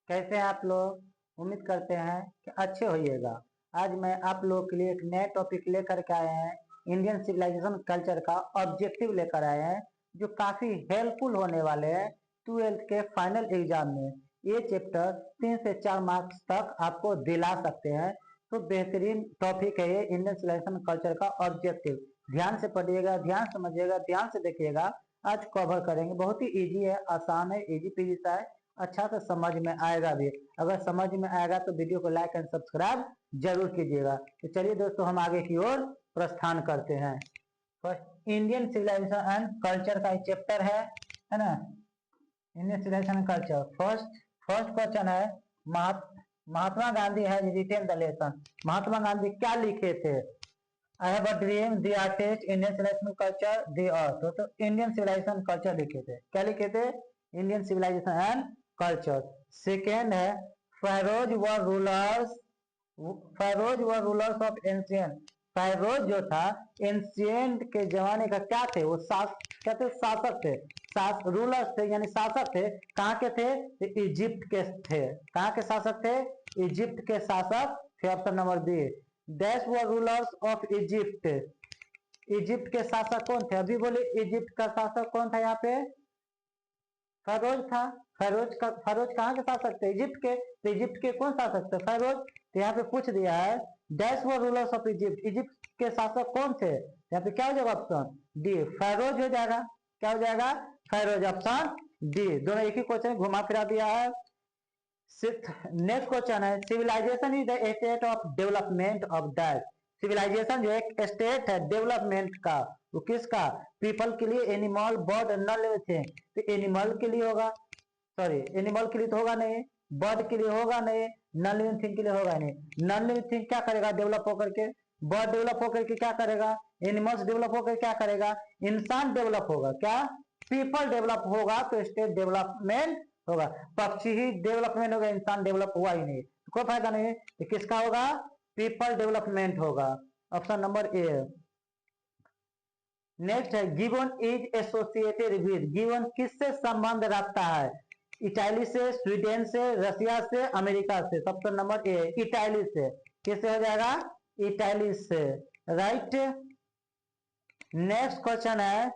कैसे हैं आप लोग। उम्मीद करते हैं कि अच्छे होइएगा। आज मैं आप लोगों के लिए एक नया टॉपिक लेकर के आए हैं। इंडियन सिविलाइजेशन कल्चर का ऑब्जेक्टिव लेकर आए हैं, जो काफी हेल्पफुल होने वाले हैं 12th के फाइनल एग्जाम में। ये चैप्टर 3 से 4 मार्क्स तक आपको दिला सकते हैं। तो बेहतरीन टॉपिक है ये इंडियन सिविलाइजेशन कल्चर का ऑब्जेक्टिव। ध्यान से पढ़िएगा, ध्यान समझिएगा, ध्यान से देखिएगा। आज कवर करेंगे, बहुत ही इजी है, आसान है, इजी पीजी सा है, अच्छा से समझ में आएगा भी। अगर समझ में आएगा तो वीडियो को लाइक एंड सब्सक्राइब जरूर कीजिएगा। तो चलिए दोस्तों, हम आगे की ओर प्रस्थान करते हैं। First Indian civilization and culture का चैप्टर है ना। Indian civilization and culture first first question है। Mahatma Gandhi has written the lesson. Mahatma Gandhi क्या लिखे थे? I have a dream, the artist, Indian civilization culture, the earth. तो इंडियन सिविलाइजेशन कल्चर लिखे थे। क्या लिखे थे? Indian civilization and culture. Second है फेरोज व रूलर्स। फेरोज व रूलर्स ऑफ एंशियंट। फेरोज जो था एंशियंट के जमाने का क्या थे? वो क्या थे? शासक थे। रूलर्स थे यानी शासक थे। कहाँ के थे? इजिप्ट के थे। कहाँ के शासक थे? इजिप्ट के शासक थे। Option number B. Dash were rulers of Egypt. Egypt के शासक कौन थे? अभी बोले इजिप्ट का शासक कौन था यहाँ पे? फेरोज था। फेरोज कहाँ के शासक थे? इजिप्ट के। तो इजिप्ट के कौन शासक थे? फेरोज। तो यहाँ पे पूछ दिया है dash were rulers of Egypt. Egypt के शासक कौन थे? यहाँ पे क्या हो जाएगा? ऑप्शन डी फेरोज हो जाएगा। क्या हो जाएगा? फेरोज। Option D. दोनों एक ही क्वेश्चन घुमा फिरा दिया है। नेक्स्ट क्वेश्चन है civilization is the state of development of that. Civilization जो एक स्टेट है डेवलपमेंट का, वो किसका? पीपल के लिए, animal, bird, non living thing. तो एनिमल के लिए होगा, सॉरी एनिमल के लिए तो होगा नहीं, बर्ड के लिए होगा नहीं, नॉन लिविंग थिंग के लिए होगा नहीं। नॉन लिविंग थिंग क्या करेगा डेवलप होकर के? बर्ड डेवलप होकर के क्या करेगा? एनिमल्स डेवलप होकर क्या करेगा? इंसान डेवलप होगा। क्या? पीपल डेवलप होगा तो स्टेट डेवलपमेंट होगा। पक्षी ही डेवलपमेंट होगा, इंसान डेवलप हुआ ही नहीं, तो कोई फायदा नहीं। तो किसका होगा? पीपल डेवलपमेंट होगा। Option number A. नेक्स्ट है given is associated with. Given किससे संबंध रखता है? इटाली से, स्वीडन से, रशिया से, अमेरिका से। ऑप्शन नंबर ए इटाली से। किससे हो जाएगा? इटाली से। राइट। नेक्स्ट क्वेश्चन है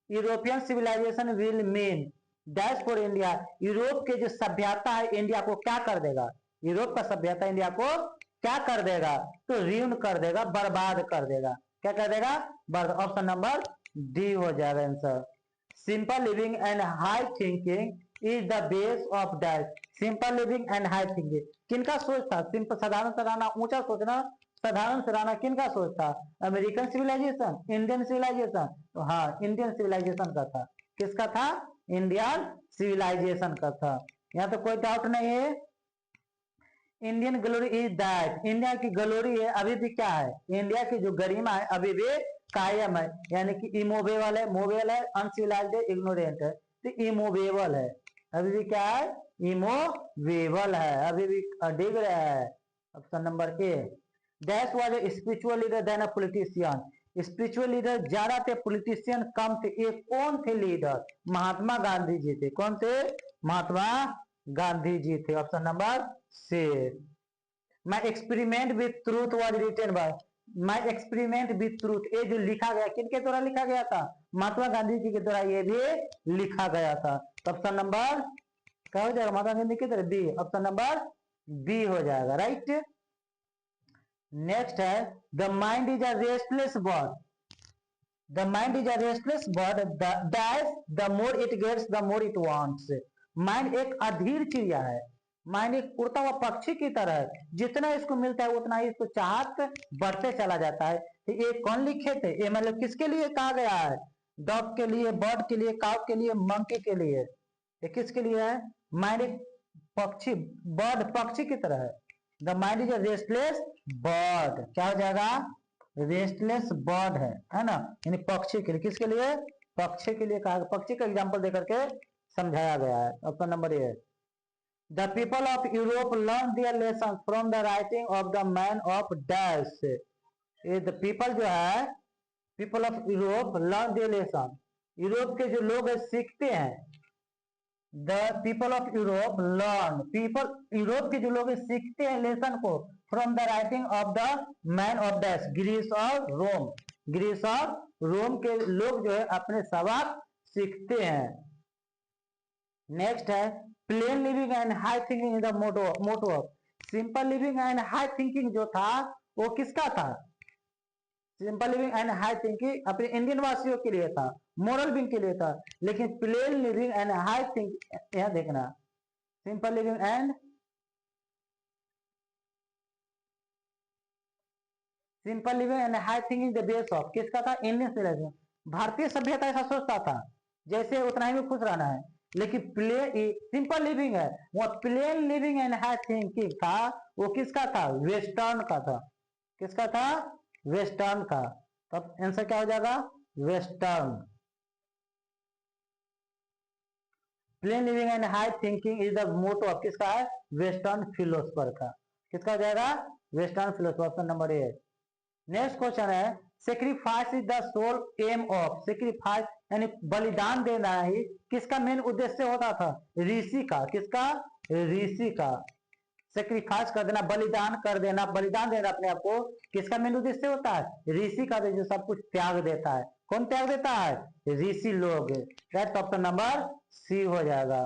European civilization will mean dash for India. Europe के जो सभ्यता है इंडिया को क्या कर देगा? यूरोप का सभ्यता इंडिया को क्या कर देगा? तो रीन कर देगा, बर्बाद कर देगा। क्या कर देगा? ऑप्शन नंबर डी हो जाएगा answer. Simple living and high thinking is the base of dash. Simple living and high thinking किनका सोच था? सिंपल, साधारण से रहना, ऊंचा सोचना, साधारण से रहना, किनका सोच था? American civilization, Indian civilization? तो हाँ, इंडियन सिविलाइजेशन का था। किसका था? इंडियन सिविलाइजेशन का था। यहाँ तो कोई डाउट नहीं है। Indian glory is that. India की ग्लोरी है अभी भी क्या है? इंडिया की जो गरिमा है अभी भी कायम है, यानी कि इमोवेबल है, मोवेबल है, अनसिविलाइज्ड है, इग्नोरेंट है। तो इमोवेबल है, अभी भी क्या है? इमोवेबल है, अभी भी डिग रहा है। Option number A. Dash was a spiritual leader than a politician. Spiritual leader ज्यादा थे, पॉलिटिशियन कम थे। ये कौन थे लीडर? महात्मा गांधी जी थे। कौन थे? महात्मा गांधी जी थे। Option number C. My experiment with truth was written by. My experiment with truth, ये जो लिखा गया किनके द्वारा लिखा गया था? महात्मा गांधी जी के द्वारा ये भी लिखा गया था। ऑप्शन नंबर क्या हो जाएगा? महात्मा गांधी की तरह बी। ऑप्शन नंबर बी हो जाएगा। राइट। नेक्स्ट है the mind is a restless bird. The mind is a restless bird that the more it gets the more it wants. Mind एक अधीर चिड़िया है। माइंड एक उड़ता हुआ पक्षी की तरह है, जितना इसको मिलता है उतना ही इसको चाहत बढ़ते चला जाता है। तो ये कौन लिखे थे? ये मतलब किसके लिए कहा गया है? डॉग के लिए, बर्ड के लिए, काउ के लिए, मंकी के लिए। ये किसके लिए है? माइंड एक पक्षी, बर्ड पक्षी की तरह है। The mind is a restless bird. क्या हो जाएगा? रेस्टलेस बर्ड है ना, यानी पक्षी के लिए। किसके लिए? पक्षी के लिए कहा, पक्षी का एग्जांपल देकर के समझाया गया है। Option number A. The people of Europe learn their lesson from the writing of the man of dash. ये द पीपल जो है, people of Europe learn their lesson. Europe के जो लोग है सीखते हैं the people of Europe learn, people Europe के जो लोग सीखते हैं लेसन को from the writing of the man of dash Greece और रोम, ग्रीस और रोम के लोग जो है अपने सबक सीखते हैं। नेक्स्ट है plain living and high thinking in the motto of, simple living and high thinking जो था वो किसका था? Simple living and high thinking अपने इंडियन वासियों के लिए था, मोरल बिंग के लिए था, लेकिन plane living and high thinking, यहां देखना simple living and simple living and high thinking the base of किसका था? इंडियन सिविलाइजेशन, भारतीय सभ्यता ऐसा सोचता था जैसे उतना ही में खुश रहना है, लेकिन प्ले सिंपल लिविंग है, वो plane living and high thinking था, वो किसका था? वेस्टर्न का था। किसका था? वेस्टर्न का। तब आंसर क्या हो जाएगा? Western. Plain living and high thinking is the motto of किसका है? वेस्टर्न फिलोसफर का। किसका हो जाएगा? Western philosopher. Option number A. Next question है sacrifice is the sole aim of, sacrifice यानी बलिदान देना ही किसका मेन उद्देश्य होता था? ऋषि का। किसका? ऋषि का। सेक्रीफाइस कर देना, बलिदान कर देना, बलिदान देना अपने आप को किसका मेन उद्देश्य होता है? ऋषि का, जो सब कुछ त्याग देता है। कौन त्याग देता है? ऋषि लोग। राइट, ऑप्शन नंबर सी हो जाएगा।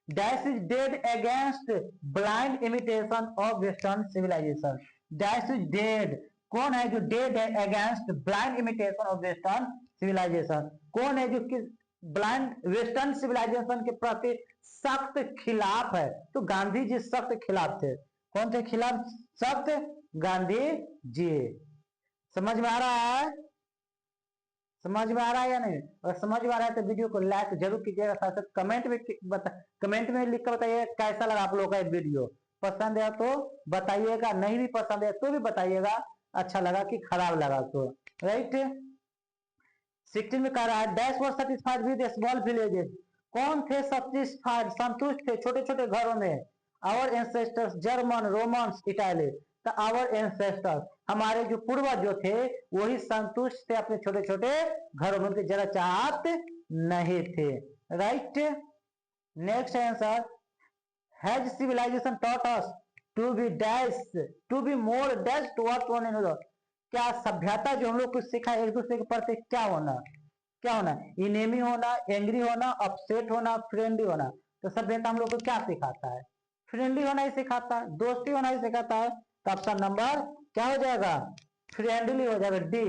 Dash is dead against blind imitation of western civilization, dash is dead, कौन है जो डेड है against blind imitation of western civilization? कौन है जो किस ब्लाइंड वेस्टर्न सिविलाइजेशन के प्रति सख्त खिलाफ है? तो गांधी जी सख्त खिलाफ थे। कौन थे खिलाफ? सख्त गांधी जी। समझ में आ रहा है? समझ में आ रहा है या नहीं? अगर समझ में आ रहा है तो वीडियो को लाइक जरूर कीजिएगा, साथ साथ कमेंट में लिख कर बताइए कैसा लगा आप लोगों का वीडियो। पसंद है तो बताइएगा, नहीं भी पसंद है तो भी बताइएगा, अच्छा लगा कि खराब लगा तो। राइट, 16 में कह रहा है dash was satisfied with small villages, कौन थे सेटिस्फाइड, संतुष्ट थे छोटे छोटे घरों में? Our ancestors German Romans Italy, तो आवर एंसेस्टर्स हमारे जो पूर्वज जो थे वही संतुष्ट थे अपने छोटे छोटे घरों में, उनके जरा चाहत नहीं थे। Right, next answer has civilization taught us to be dash, to be more dash towards one another, क्या सभ्यता जो हम लोग को सिखा एक दूसरे के प्रति क्या होना? क्या होना? इनेमी होना, एंग्री होना, अपसेट होना, फ्रेंडली होना। तो सभ्यता हम लोग को क्या सिखाता है? फ्रेंडली होना ही सिखाता है, दोस्ती होना ही सिखाता है। तो ऑप्शन नंबर क्या हो जाएगा? फ्रेंडली हो जाएगा, डी।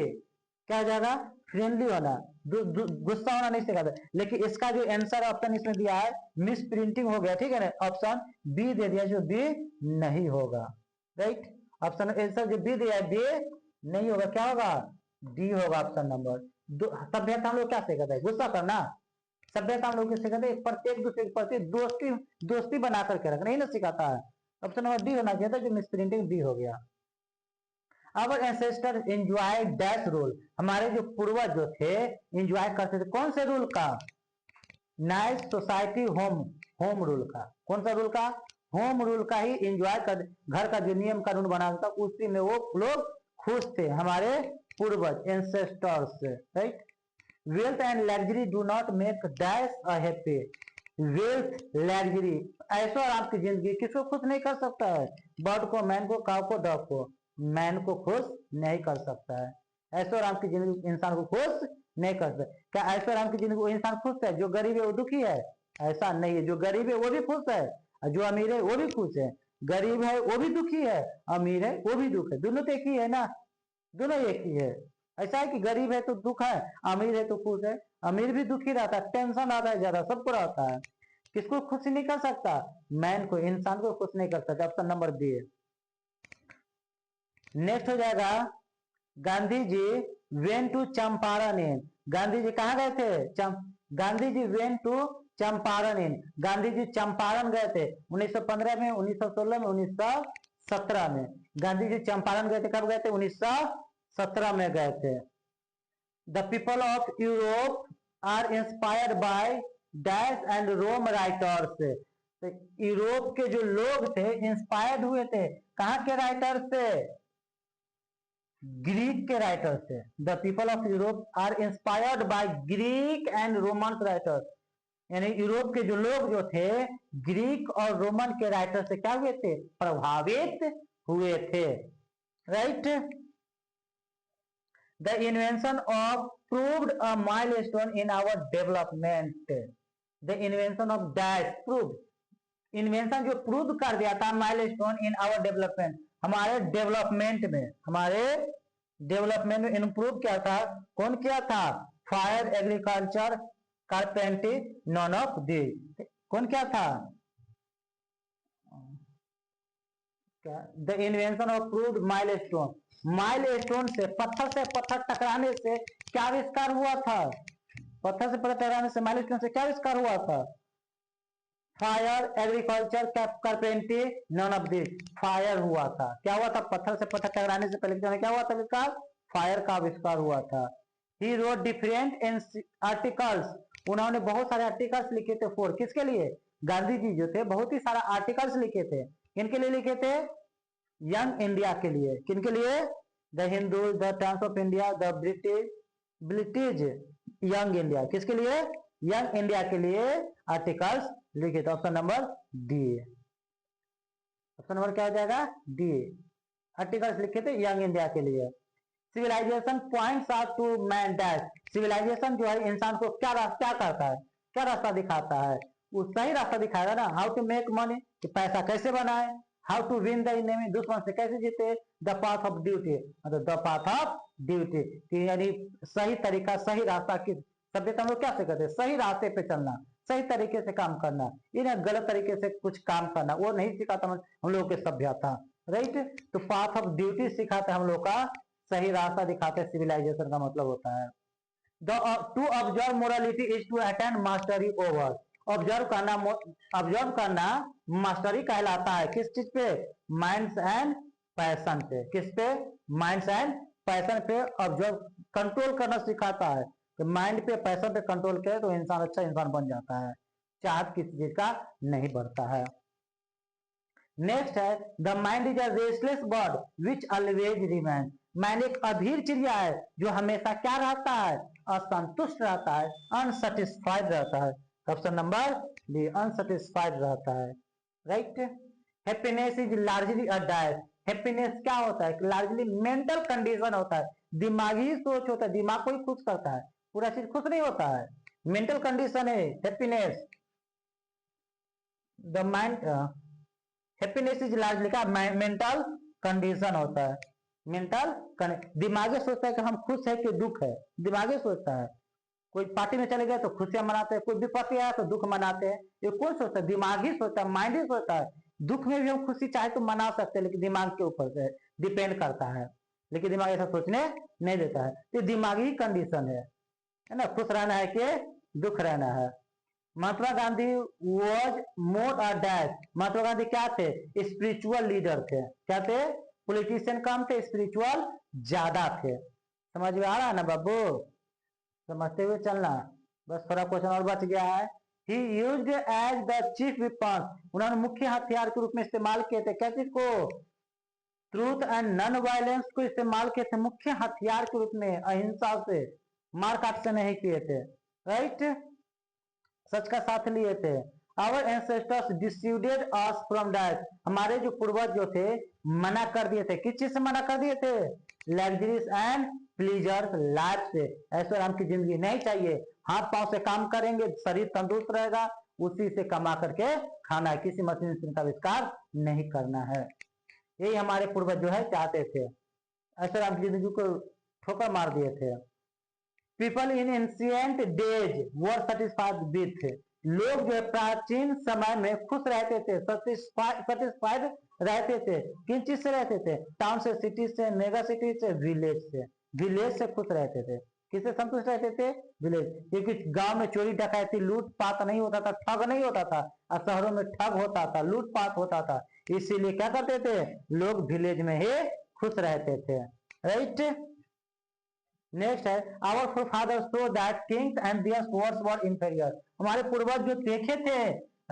क्या हो जाएगा? फ्रेंडली होना, गुस्सा होना नहीं सिखाता। लेकिन इसका जो आंसर ऑप्शन इसमें दिया है मिस प्रिंटिंग हो गया, ठीक है ना, ऑप्शन बी दे दिया जो बी नहीं होगा। राइट, ऑप्शन आंसर जो बी दिया है बी नहीं होगा, क्या होगा? डी होगा ऑप्शन नंबर। सभ्यता हम लोग क्या सिखाते हैं? गुस्सा करना। सभ्यता हम लोग सिखाते हैं प्रत्येक दूसरे के प्रति दोस्ती, दोस्ती बना करके रखना ही ना सिखाता है। ऑप्शन नंबर डी होना चाहिए था, जो मिस प्रिंटिंग डी हो गया। Our ancestor enjoy dash rule, हमारे जो पूर्वज जो थे एंजॉय करते थे कौन से रूल का? Nice society home, home rule का। कौन सा रूल का? होम रूल का ही एंजॉय कर, घर का जो नियम कानून बना था उसी में वो लोग खुश थे, हमारे पूर्वज ancestors. Right, wealth and luxury do not make dash a happy, wealth luxury ऐशो आराम की जिंदगी किसको खुश नहीं कर सकता है? बर्ड को, मैन को, काव को, डॉग को। मैन को खुश नहीं कर सकता है। ऐशो आराम की जिंदगी इंसान को खुश नहीं कर सकता। क्या ऐशो आराम की जिंदगी वो इंसान खुश है? जो गरीब है वो दुखी है? ऐसा नहीं है, जो गरीब है वो भी खुश है और जो अमीर है वो भी खुश है। गरीब है वो भी दुखी है, अमीर है वो भी दुख है, दोनों तो एक ही है ना, दोनों एक ही है। ऐसा है कि गरीब है तो दुख है, अमीर है तो खुश है। अमीर भी दुखी रहता है, टेंशन आता है ज्यादा, सबको रहता है। किसको खुश नहीं कर सकता? मैन को, इंसान को खुश नहीं कर सकता। ऑप्शन नंबर बी है। नेक्स्ट हो जाएगा गांधी जी वेन टू चंपारण इन, गांधी जी कहाँ गए थे? गांधी जी वेन टू चंपारण इन, गांधी जी चंपारण गए थे 1915 में, 1916 में, 1917 में। गांधी जी चंपारण गए थे, कब गए थे? 1917 में गए थे। The people of Europe are inspired by dash and Rome writers, तो यूरोप के जो लोग थे इंस्पायर्ड हुए थे कहाँ के राइटर से? ग्रीक के राइटर से। The people of Europe are inspired by Greek and Roman writers, यानी यूरोप के जो लोग जो थे ग्रीक और रोमन के राइटर से क्या हुए थे, प्रभावित हुए थे, right. The invention of proved a milestone in our development, the invention of dash proved, invention जो प्रूव कर दिया था माइलस्टोन इन आवर डेवलपमेंट, हमारे डेवलपमेंट में, हमारे डेवलपमेंट में इम्प्रूव किया था, कौन किया था, fire, agriculture, carpentry, none of the, कौन क्या था, the invention of proved milestone, milestone से पत्थर टकराने से क्या आविष्कार हुआ था, पत्थर से पत्थर टकराने से माइलस्टोन से क्या आविष्कार हुआ था, fire, agriculture, carpentry, none of this, fire हुआ था, क्या हुआ था, पत्थर से पत्थर टकराने से पहले क्या हुआ था विकास, फायर का आविष्कार हुआ था। ही रोट डिफरेंट आर्टिकल्स, उन्होंने बहुत सारे आर्टिकल्स लिखे थे फॉर, किसके लिए, गांधी जी जो थे बहुत ही सारा आर्टिकल्स लिखे थे, किनके लिए लिखे थे, यंग इंडिया के लिए, किनके लिए, the Hindu, the times of India, the British young India, किसके लिए, यंग इंडिया के लिए आर्टिकल्स लिखे थे। Option number D, option number क्या हो जाएगा, डी, आर्टिकल्स लिखे थे यंग इंडिया के लिए। Civilization points out to man dash, civilization जो है इंसान को क्या करता है, क्या रास्ता दिखाता है, वो सही रास्ता दिखाएगा ना, हाउ टू मेक मनी, पैसा कैसे बनाए, how to win the enemy, दुश्मन से कैसे जीते, द पाथ ऑफ ड्यूटी, मतलब द पाथ ऑफ ड्यूटी, यानी सही तरीका, सही रास्ता, की सभ्यता हम लोग क्या से करते हैं, सही रास्ते पे चलना, सही तरीके से काम करना, इन्हें गलत तरीके से कुछ काम करना, वो नहीं सिखाता हम लोगों के सभ्यता, राइट। तो पाथ ऑफ ड्यूटी सिखाते हम लोग का, सही रास्ता दिखाते, सिविलाइजेशन का मतलब होता है। To observe morality is to attend mastery over, observe करना मास्टरी कहलाता है, किस चीज पे, माइंड्स एंड पैशन पे, किस पे, माइंड्स एंड पैशन पे ऑब्जर्व, कंट्रोल करना सिखाता है, तो माइंड पे पैशन पे कंट्रोल करे तो इंसान अच्छा इंसान बन जाता है, चाहत किसी चीज का नहीं बढ़ता है। नेक्स्ट है the mind is a restless bird which always remains, mind एक अधीर चिड़िया है जो हमेशा क्या रहता है, असंतुष्ट रहता है, अनसेटिस्फाइड रहता है, ऑप्शन नंबर डी, अनसेटिस्फाइड रहता है, right. Happiness is largely a diet, happiness क्या होता है, लार्जली मेंटल कंडीशन होता है, दिमागी सोच होता है, दिमाग को ही खुश करता है, पूरा चीज खुश नहीं होता है, मेंटल कंडीशन है happiness, the mind, happiness is largely का मेंटल कंडीशन होता है, मेंटल, दिमागी सोचता है कि हम खुश है कि दुख है, दिमागी सोचता है, कोई पार्टी में चले गए तो खुशियां मनाते हैं, कोई विपत्ति आया तो दुख मनाते हैं, ये कौन सोचता है, दिमागी सोचता है, माइंड ही सोचता है, दुख में भी हम खुशी चाहे तो मना सकते हैं, लेकिन दिमाग के ऊपर से डिपेंड करता है, लेकिन दिमाग ऐसा सोचने नहीं देता है, ये दिमागी कंडीशन है ना, खुश रहना है कि दुख रहना है। Mahatma Gandhi was more a dash, Mahatma Gandhi क्या थे, स्पिरिचुअल लीडर थे, क्या थे, पॉलिटिशियन कम थे, स्पिरिचुअल ज्यादा थे, समझ में आ रहा है ना बाबू, समझते हुए चलना, बस थोड़ा क्वेश्चन और बच गया है। He used as the chief weapon, उन्होंने मुख्य हथियार के रूप में इस्तेमाल किए थे, क्या चीज को, ट्रूथ एंड नॉन वायलेंस को इस्तेमाल किए थे मुख्य हथियार के रूप में, अहिंसा से, मारकाट से नहीं किए थे, राइट, सच का साथ लिए थे। Our ancestors dissuaded us from that, हमारे जो पूर्वज जो थे मना कर दिए थे, किस चीज से मना कर दिए थे, लग्जरीज एंड प्लीजर्स लाइफ से, ऐसे आराम की जिंदगी नहीं चाहिए, हाथ पांव से काम करेंगे शरीर तंदुरुस्त रहेगा, उसी से कमा करके खाना है, किसी मशीन का आविष्कार नहीं करना है, यही हमारे पूर्वज जो है चाहते थे, ऐसे आराम की जिंदगी को ठोकर मार दिए थे। People in ancient days were satisfied with, लोग जो है प्राचीन समय में खुश रहते थे, सेटिस्फाइड रहते थे, किन चीज से रहते थे, टाउन से, सिटी से, मेगा सिटी से, विलेज से खुश रहते थे, किससे संतुष्ट रहते थे, विलेज, क्योंकि गांव में चोरी डकैती लूटपाट नहीं होता था, ठग नहीं होता था, और शहरों में ठग होता था, लूटपाट होता था, इसीलिए क्या करते थे लोग विलेज में ही खुश रहते थे, राइट। नेक्स्ट है our forefathers so that kings and their swords were inferior, हमारे पूर्वज जो देखे थे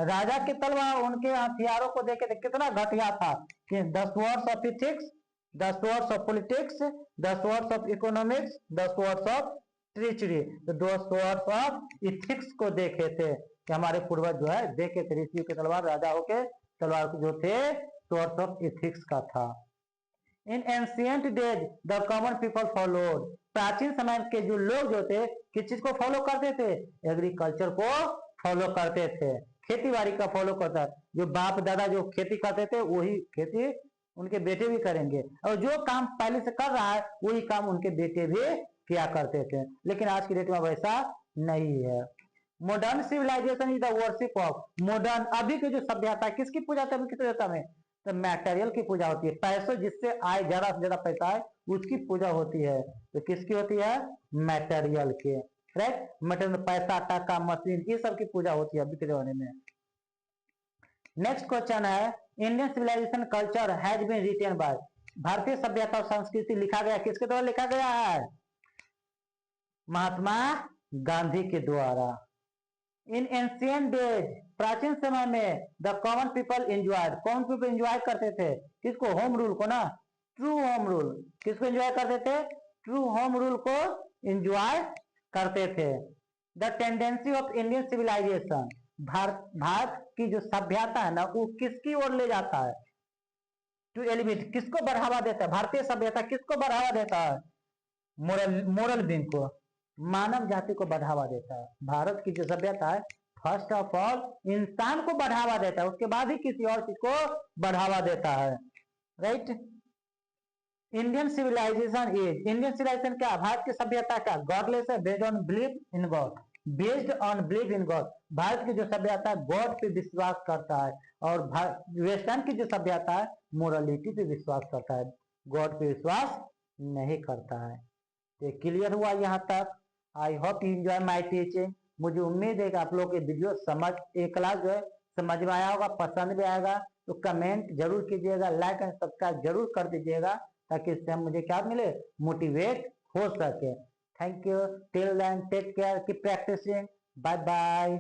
राजा के तलवार उनके हथियारों को देखे थे कितना घटिया था, कि the swords of ethics, the swords of politics, the swords of economics, the swords of treachery, the swords of ethics को देखे थे, कि हमारे पूर्वज जो है देखे थे ऋषियों के तलवार, राजाओं के तलवार जो थे सोर्स ऑफ एथिक्स का था। In ancient days the common people followed, प्राचीन समय के जो लोग जो थे किस चीज को फॉलो करते थे? एग्रीकल्चर को फॉलो करते थे, खेती बाड़ी का फॉलो करता। जो बाप दादा जो खेती करते थे वही खेती उनके बेटे भी करेंगे, और जो काम पहले से कर रहा है वही काम उनके बेटे भी किया करते थे। लेकिन आज की डेट में वैसा नहीं है। Modern civilization is the worship of, modern अभी की जो सभ्यता है किसकी पूजा करते हैं? किस सभ्यता में? तो मैटेरियल की पूजा होती है, पैसों जिससे आए ज्यादा से ज्यादा पैसा है उसकी पूजा होती है। तो किसकी होती है? मैटेरियल के, राइट। मटेरियल, पैसा, टाका, मशीन, ये सब की पूजा होती है अभी के जमाने में। नेक्स्ट क्वेश्चन है, Indian civilization culture has been written by, भारतीय सभ्यता और संस्कृति लिखा गया किसके द्वारा लिखा गया है? महात्मा गांधी के द्वारा। इन एंशियंट डेज, प्राचीन समय में the common people enjoyed, common people enjoy करते थे किसको? होम रूल को ना, ट्रू होम रूल। किसको एंजॉय करते थे? ट्रू होम रूल को एंजॉय करते थे। The tendency of Indian civilization, भारत की जो सभ्यता है ना वो किसकी ओर ले जाता है? टू एलिवेट, किसको बढ़ावा देता है? भारतीय सभ्यता किसको बढ़ावा देता है? मोरल बीइंग को, मानव जाति को बढ़ावा देता है। भारत की जो सभ्यता है फर्स्ट ऑफ ऑल इंसान को बढ़ावा देता है, उसके बाद ही किसी और चीज को बढ़ावा देता है, right. Indian civilization is, Indian civilization क्या? भारत की सभ्यता क्या? गॉडलेस है, based on belief in God, based on belief in God. भारत की जो सभ्यता है गॉड पे विश्वास करता है, और वेस्टर्न की जो सभ्यता है मोरालिटी पे विश्वास करता है, गॉड पे विश्वास नहीं करता है। तो क्लियर हुआ यहाँ तक? I hope you enjoy my teaching. मुझे उम्मीद है कि आप लोग ये वीडियो समझ, एक क्लास जो है समझ में आया होगा, पसंद भी आएगा। तो कमेंट जरूर कीजिएगा, लाइक एंड सब्सक्राइब जरूर कर दीजिएगा, ताकि इससे मुझे क्या मिले? मोटिवेट हो सके। Thank you, till then take care, keep practising, bye bye.